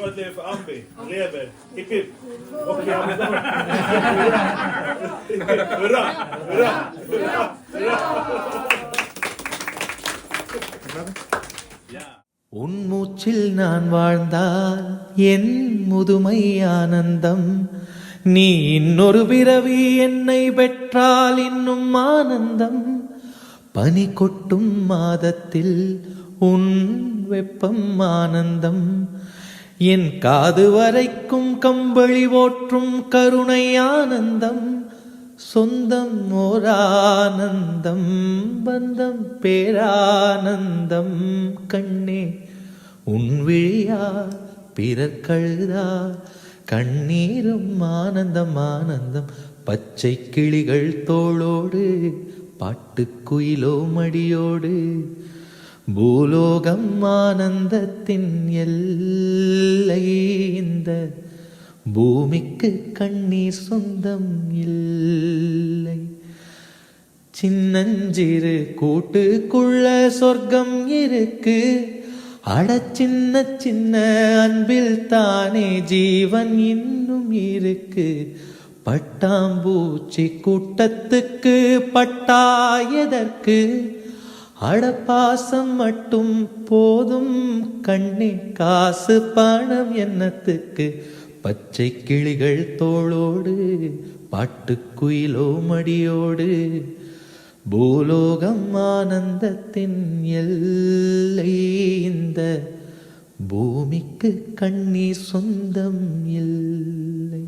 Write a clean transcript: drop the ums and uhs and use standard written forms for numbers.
Fadli för Ambi, lever. Hipp hipp. Okej, hurra, hurra, hurra, hurra. உன் மூச்சில் நான் வாழ்ந்தால் என் முதுமை ஆனந்தம். நீ இன்னொரு பிறவி என்னை பெற்றால் இன்னும் ஆனந்தம். பனி கொட்டும் மாதத்தில் உன் வெப்பம் ஆனந்தம். என் காது வரைக்கும் கம்பளி ஓற்றும் கருணை ஆனந்தம். சொந்தம் ஓரானந்தம், பந்தம் பேரானந்தம். கண்ணே உன் விழியா பிறர் கழுதா கண்ணீரும் ஆனந்தம் ஆனந்தம். பச்சை கிளிகள் தோளோடு பாட்டுக்குயிலோ மடியோடு. பூலோகம் ஆனந்தத்தின் எல்லை. இந்த பூமிக்கு கண்ணீர் சொந்தம் இல்லை. சின்னஞ்சிறு கூட்டுக்குள்ள சொர்க்கம் இருக்கு. அட சின்ன சின்ன அன்பில் தானே ஜீவன் இன்னும் இருக்கு. பட்டாம்பூச்சி கூட்டத்துக்கு பட்டா எதற்கு? அடப்பாசம் மட்டும் போதும் கண்ணே, காசு பணம் என்னத்துக்கு? பச்சை கிளிகள் தோளோடு பாட்டுக்குயிலோ மடியோடு. பூலோகம் ஆனந்தத்தின் எல்லை. இந்த பூமிக்கு கண்ணீர் சொந்தம் இல்லை.